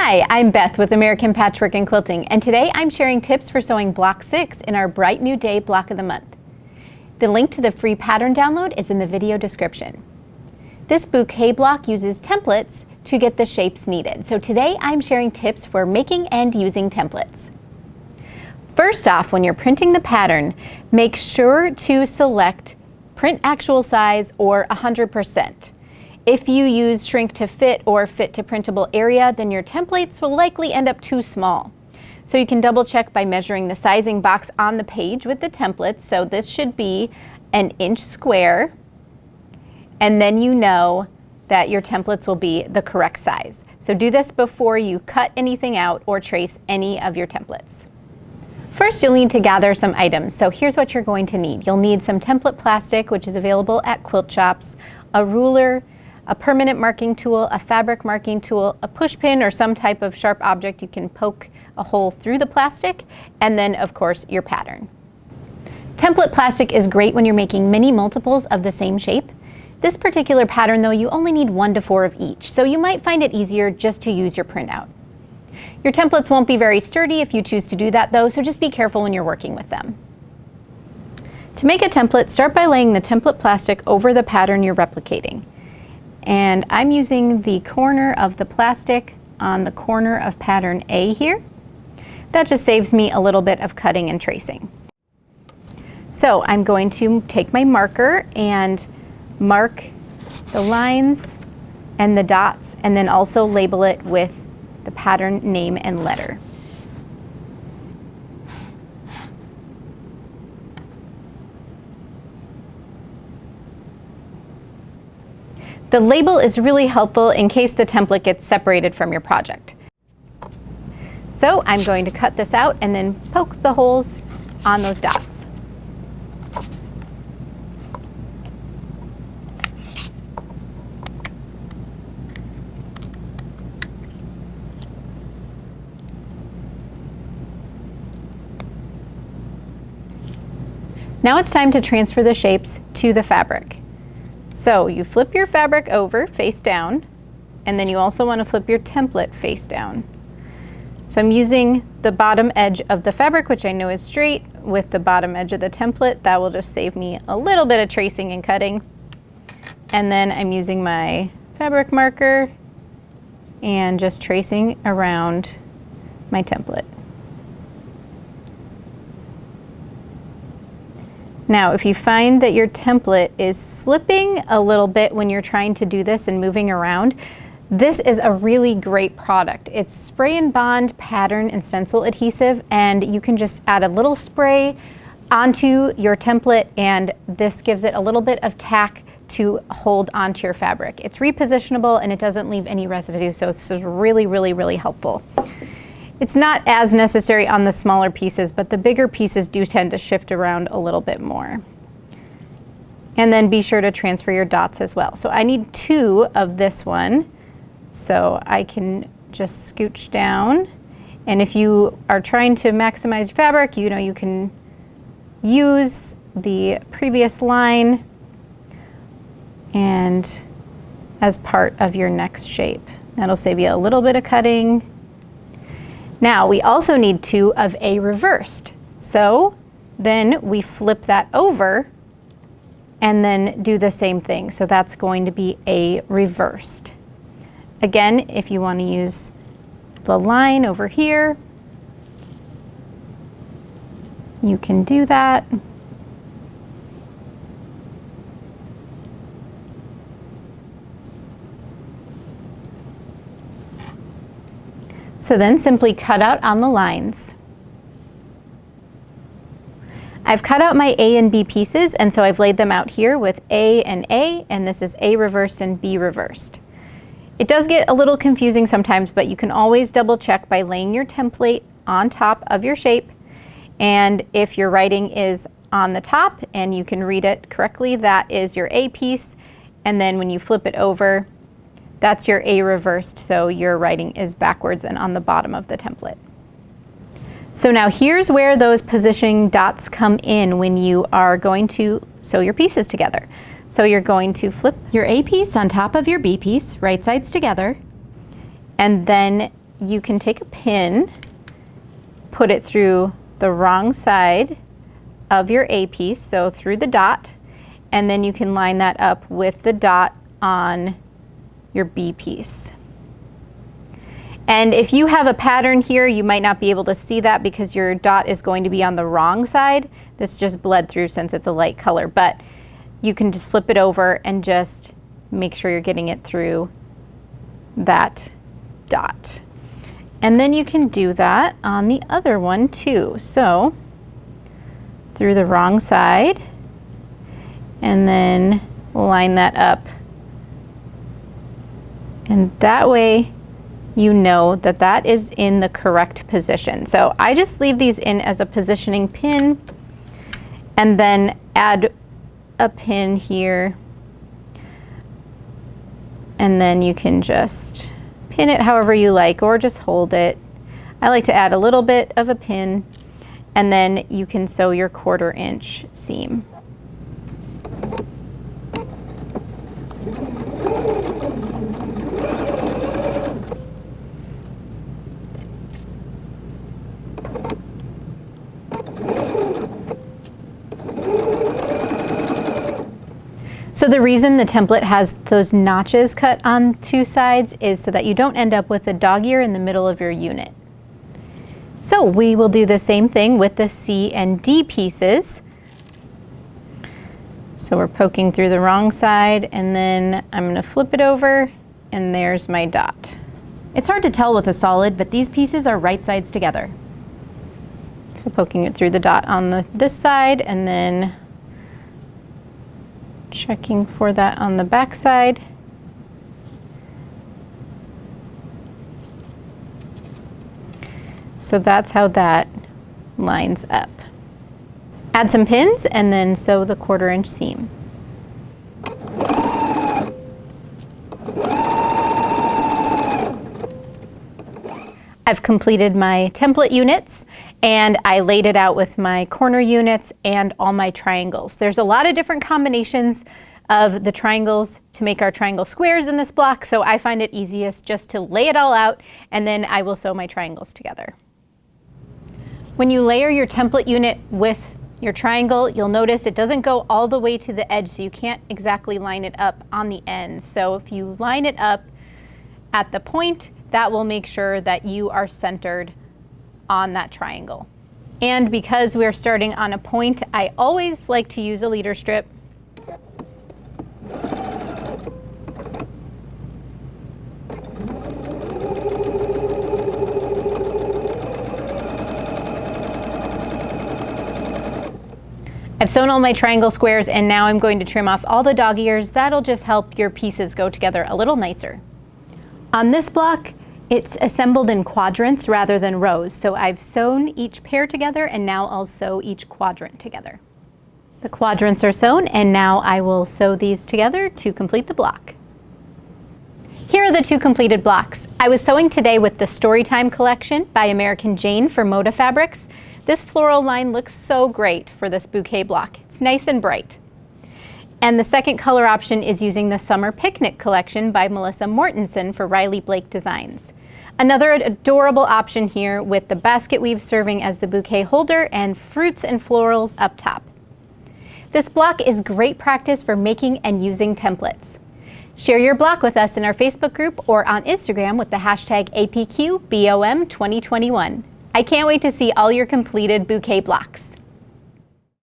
Hi, I'm Beth with American Patchwork and Quilting, and today I'm sharing tips for sewing Block 6 in our Bright New Day Block of the Month. The link to the free pattern download is in the video description. This bouquet block uses templates to get the shapes needed, so today I'm sharing tips for making and using templates. First off, when you're printing the pattern, make sure to select print actual size or 100%. If you use shrink to fit or fit to printable area, then your templates will likely end up too small. So you can double check by measuring the sizing box on the page with the templates. So this should be an inch square, and then you know that your templates will be the correct size. So do this before you cut anything out or trace any of your templates. First, you'll need to gather some items. So here's what you're going to need. You'll need some template plastic, which is available at quilt shops, a ruler, a permanent marking tool, a fabric marking tool, a push pin or some type of sharp object you can poke a hole through the plastic, and then of course your pattern. Template plastic is great when you're making many multiples of the same shape. This particular pattern though, you only need 1 to 4 of each, so you might find it easier just to use your printout. Your templates won't be very sturdy if you choose to do that though, so just be careful when you're working with them. To make a template, start by laying the template plastic over the pattern you're replicating. And I'm using the corner of the plastic on the corner of pattern A here. That just saves me a little bit of cutting and tracing. So I'm going to take my marker and mark the lines and the dots, and then also label it with the pattern name and letter. The label is really helpful in case the template gets separated from your project. So I'm going to cut this out and then poke the holes on those dots. Now it's time to transfer the shapes to the fabric. So you flip your fabric over face down, and then you also want to flip your template face down. So I'm using the bottom edge of the fabric, which I know is straight, with the bottom edge of the template. That will just save me a little bit of tracing and cutting. And then I'm using my fabric marker and just tracing around my template. Now, if you find that your template is slipping a little bit when you're trying to do this and moving around, this is a really great product. It's spray and bond pattern and stencil adhesive, and you can just add a little spray onto your template, and this gives it a little bit of tack to hold onto your fabric. It's repositionable and it doesn't leave any residue, so this is really, really, really helpful. It's not as necessary on the smaller pieces, but the bigger pieces do tend to shift around a little bit more. And then be sure to transfer your dots as well. So I need 2 of this one, so I can just scooch down. And if you are trying to maximize fabric, you know, you can use the previous line and as part of your next shape. That'll save you a little bit of cutting. Now we also need 2 of A reversed. So then we flip that over and then do the same thing. So that's going to be A reversed. Again, if you want to use the line over here, you can do that. So then simply cut out on the lines. I've cut out my A and B pieces, and so I've laid them out here with A, and this is A reversed and B reversed. It does get a little confusing sometimes, but you can always double check by laying your template on top of your shape, and if your writing is on the top and you can read it correctly, that is your A piece, and then when you flip it over, that's your A reversed, so your writing is backwards and on the bottom of the template. So now here's where those positioning dots come in when you are going to sew your pieces together. So you're going to flip your A piece on top of your B piece, right sides together, and then you can take a pin, put it through the wrong side of your A piece, so through the dot, and then you can line that up with the dot on your B piece. And if you have a pattern here, you might not be able to see that because your dot is going to be on the wrong side. This just bled through since it's a light color, but you can just flip it over and just make sure you're getting it through that dot. And then you can do that on the other one too. So through the wrong side, and then line that up. And that way you know that that is in the correct position. So I just leave these in as a positioning pin and then add a pin here. And then you can just pin it however you like or just hold it. I like to add a little bit of a pin, and then you can sew your 1/4 inch seam. So the reason the template has those notches cut on 2 sides is so that you don't end up with a dog ear in the middle of your unit. So we will do the same thing with the C and D pieces. So we're poking through the wrong side, and then I'm going to flip it over, and there's my dot. It's hard to tell with a solid, but these pieces are right sides together. So poking it through the dot on this side, and then checking for that on the back side. So that's how that lines up. Add some pins and then sew the 1/4 inch seam. I've completed my template units, and I laid it out with my corner units and all my triangles. There's a lot of different combinations of the triangles to make our triangle squares in this block, so I find it easiest just to lay it all out, and then I will sew my triangles together. When you layer your template unit with your triangle, you'll notice it doesn't go all the way to the edge, so you can't exactly line it up on the ends. So if you line it up at the point, that will make sure that you are centered on that triangle. And because we're starting on a point, I always like to use a leader strip. I've sewn all my triangle squares, and now I'm going to trim off all the dog ears. That'll just help your pieces go together a little nicer. On this block, it's assembled in quadrants rather than rows, so I've sewn each pair together, and now I'll sew each quadrant together. The quadrants are sewn, and now I will sew these together to complete the block. Here are the 2 completed blocks. I was sewing today with the Storytime collection by American Jane for Moda Fabrics. This floral line looks so great for this bouquet block. It's nice and bright. And the second color option is using the Summer Picnic collection by Melissa Mortensen for Riley Blake Designs. Another adorable option here with the basket weave serving as the bouquet holder and fruits and florals up top. This block is great practice for making and using templates. Share your block with us in our Facebook group or on Instagram with the hashtag APQBOM2021. I can't wait to see all your completed bouquet blocks.